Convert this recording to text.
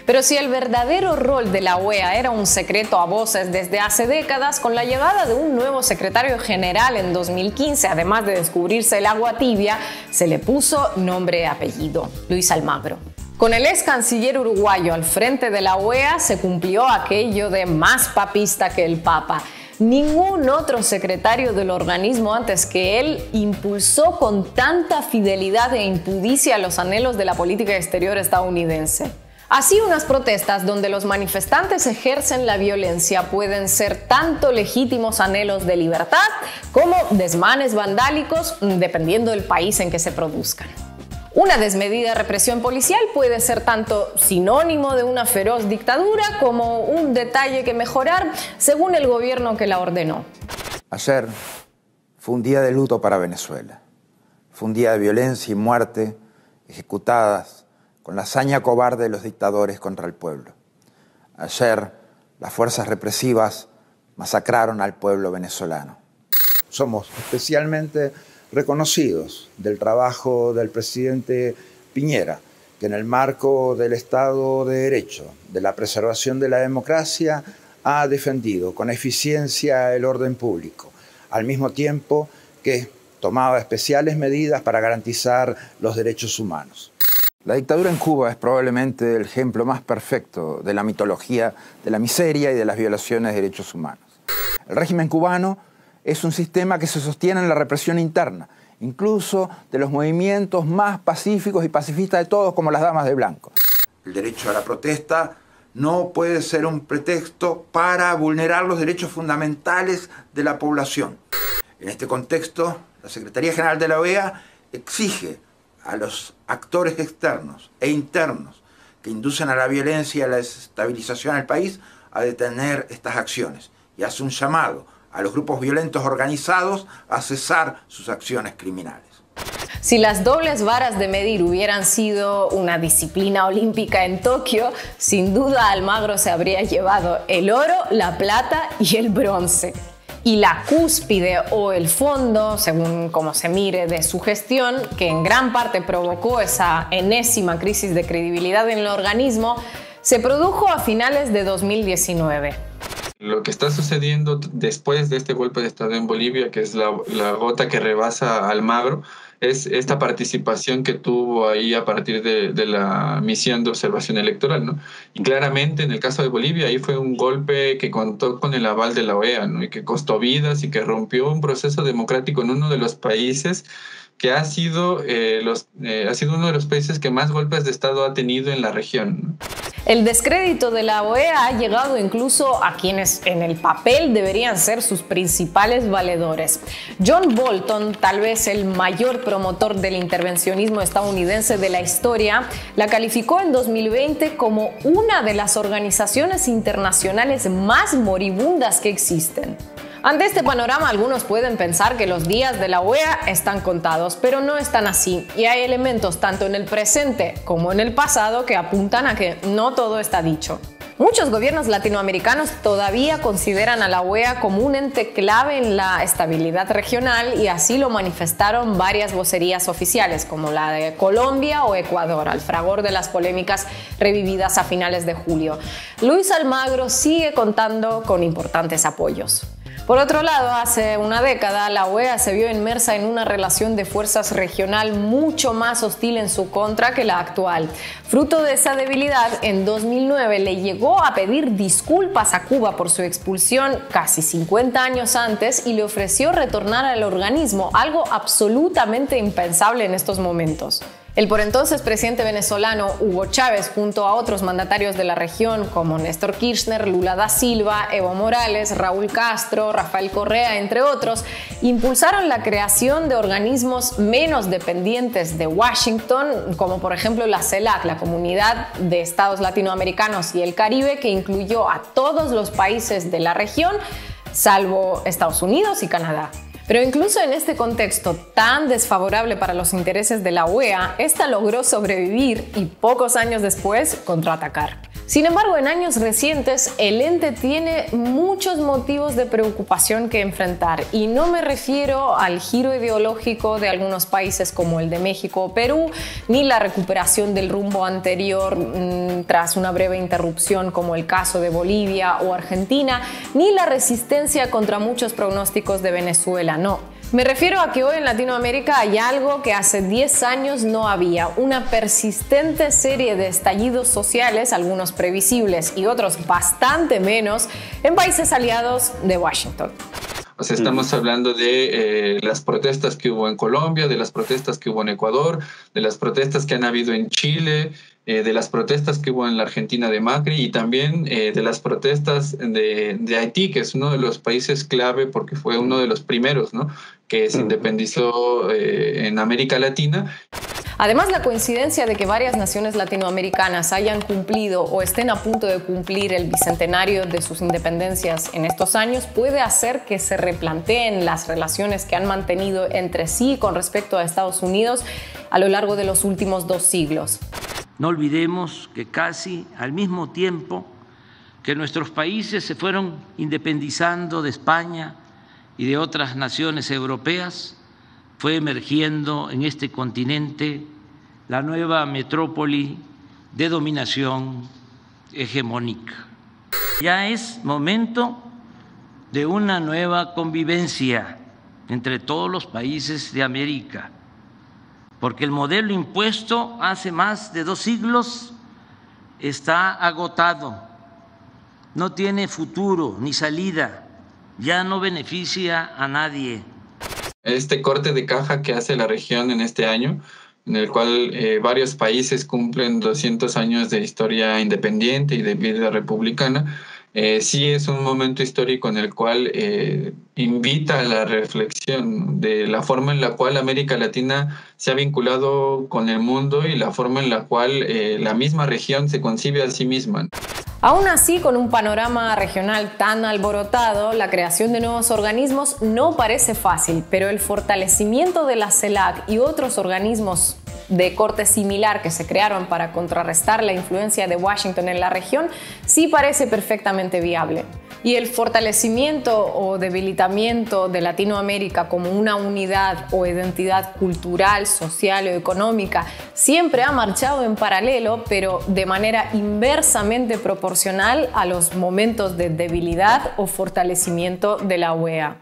Pero si el verdadero rol de la OEA era un secreto a voces desde hace décadas, con la llegada de un nuevo secretario general en 2015, además de descubrirse el agua tibia, se le puso nombre y apellido: Luis Almagro. Con el ex canciller uruguayo al frente de la OEA se cumplió aquello de más papista que el Papa. Ningún otro secretario del organismo antes que él impulsó con tanta fidelidad e impudicia los anhelos de la política exterior estadounidense. Así, unas protestas donde los manifestantes ejercen la violencia pueden ser tanto legítimos anhelos de libertad como desmanes vandálicos, dependiendo del país en que se produzcan. Una desmedida represión policial puede ser tanto sinónimo de una feroz dictadura como un detalle que mejorar según el gobierno que la ordenó. Ayer fue un día de luto para Venezuela. Fue un día de violencia y muerte ejecutadas con la hazaña cobarde de los dictadores contra el pueblo. Ayer las fuerzas represivas masacraron al pueblo venezolano. Somos especialmente reconocidos del trabajo del presidente Piñera, que en el marco del Estado de Derecho, de la preservación de la democracia, ha defendido con eficiencia el orden público, al mismo tiempo que tomaba especiales medidas para garantizar los derechos humanos. La dictadura en Cuba es probablemente el ejemplo más perfecto de la mitología de la miseria y de las violaciones de derechos humanos. El régimen cubano es un sistema que se sostiene en la represión interna, incluso de los movimientos más pacíficos y pacifistas de todos, como las damas de blanco. El derecho a la protesta no puede ser un pretexto para vulnerar los derechos fundamentales de la población. En este contexto, la Secretaría General de la OEA exige a los actores externos e internos que inducen a la violencia y a la desestabilización del país a detener estas acciones, y hace un llamado a los grupos violentos organizados a cesar sus acciones criminales. Si las dobles varas de medir hubieran sido una disciplina olímpica en Tokio, sin duda Almagro se habría llevado el oro, la plata y el bronce. Y la cúspide o el fondo, según cómo se mire, de su gestión, que en gran parte provocó esa enésima crisis de credibilidad en el organismo, se produjo a finales de 2019. Lo que está sucediendo después de este golpe de Estado en Bolivia, que es la gota que rebasa a Almagro, es esta participación que tuvo ahí a partir de la misión de observación electoral, ¿no? Y claramente en el caso de Bolivia ahí fue un golpe que contó con el aval de la OEA, ¿no? Y que costó vidas y que rompió un proceso democrático en uno de los países que ha sido uno de los países que más golpes de Estado ha tenido en la región, ¿no? El descrédito de la OEA ha llegado incluso a quienes en el papel deberían ser sus principales valedores. John Bolton, tal vez el mayor promotor del intervencionismo estadounidense de la historia, la calificó en 2020 como una de las organizaciones internacionales más moribundas que existen. Ante este panorama, algunos pueden pensar que los días de la OEA están contados, pero no están así, y hay elementos tanto en el presente como en el pasado que apuntan a que no todo está dicho. Muchos gobiernos latinoamericanos todavía consideran a la OEA como un ente clave en la estabilidad regional, y así lo manifestaron varias vocerías oficiales, como la de Colombia o Ecuador, al fragor de las polémicas revividas a finales de julio. Luis Almagro sigue contando con importantes apoyos. Por otro lado, hace una década la OEA se vio inmersa en una relación de fuerzas regional mucho más hostil en su contra que la actual. Fruto de esa debilidad, en 2009 le llegó a pedir disculpas a Cuba por su expulsión casi 50 años antes y le ofreció retornar al organismo, algo absolutamente impensable en estos momentos. El por entonces presidente venezolano Hugo Chávez, junto a otros mandatarios de la región como Néstor Kirchner, Lula da Silva, Evo Morales, Raúl Castro, Rafael Correa, entre otros, impulsaron la creación de organismos menos dependientes de Washington, como por ejemplo la CELAC, la Comunidad de Estados Latinoamericanos y el Caribe, que incluyó a todos los países de la región, salvo Estados Unidos y Canadá. Pero incluso en este contexto tan desfavorable para los intereses de la OEA, esta logró sobrevivir y pocos años después contraatacar. Sin embargo, en años recientes, el ente tiene muchos motivos de preocupación que enfrentar, y no me refiero al giro ideológico de algunos países como el de México o Perú, ni la recuperación del rumbo anterior tras una breve interrupción como el caso de Bolivia o Argentina, ni la resistencia contra muchos pronósticos de Venezuela, no. Me refiero a que hoy en Latinoamérica hay algo que hace 10 años no había: una persistente serie de estallidos sociales, algunos previsibles y otros bastante menos, en países aliados de Washington. O sea, estamos hablando de las protestas que hubo en Colombia, de las protestas que hubo en Ecuador, de las protestas que han habido en Chile, de las protestas que hubo en la Argentina de Macri, y también de las protestas de Haití, que es uno de los países clave porque fue uno de los primeros, ¿no?, que se independizó en América Latina. Además, la coincidencia de que varias naciones latinoamericanas hayan cumplido o estén a punto de cumplir el bicentenario de sus independencias en estos años puede hacer que se replanteen las relaciones que han mantenido entre sí con respecto a Estados Unidos a lo largo de los últimos 2 siglos. No olvidemos que casi al mismo tiempo que nuestros países se fueron independizando de España y de otras naciones europeas, fue emergiendo en este continente la nueva metrópoli de dominación hegemónica. Ya es momento de una nueva convivencia entre todos los países de América, porque el modelo impuesto hace más de 2 siglos está agotado, no tiene futuro ni salida, ya no beneficia a nadie. Este corte de caja que hace la región en este año, en el cual varios países cumplen 200 años de historia independiente y de vida republicana, sí es un momento histórico en el cual invita a la reflexión de la forma en la cual América Latina se ha vinculado con el mundo y la forma en la cual la misma región se concibe a sí misma. Aún así, con un panorama regional tan alborotado, la creación de nuevos organismos no parece fácil, pero el fortalecimiento de la CELAC y otros organismos de corte similar que se crearon para contrarrestar la influencia de Washington en la región sí parece perfectamente viable. Y el fortalecimiento o debilitamiento de Latinoamérica como una unidad o identidad cultural, social o económica siempre ha marchado en paralelo, pero de manera inversamente proporcional a los momentos de debilidad o fortalecimiento de la OEA.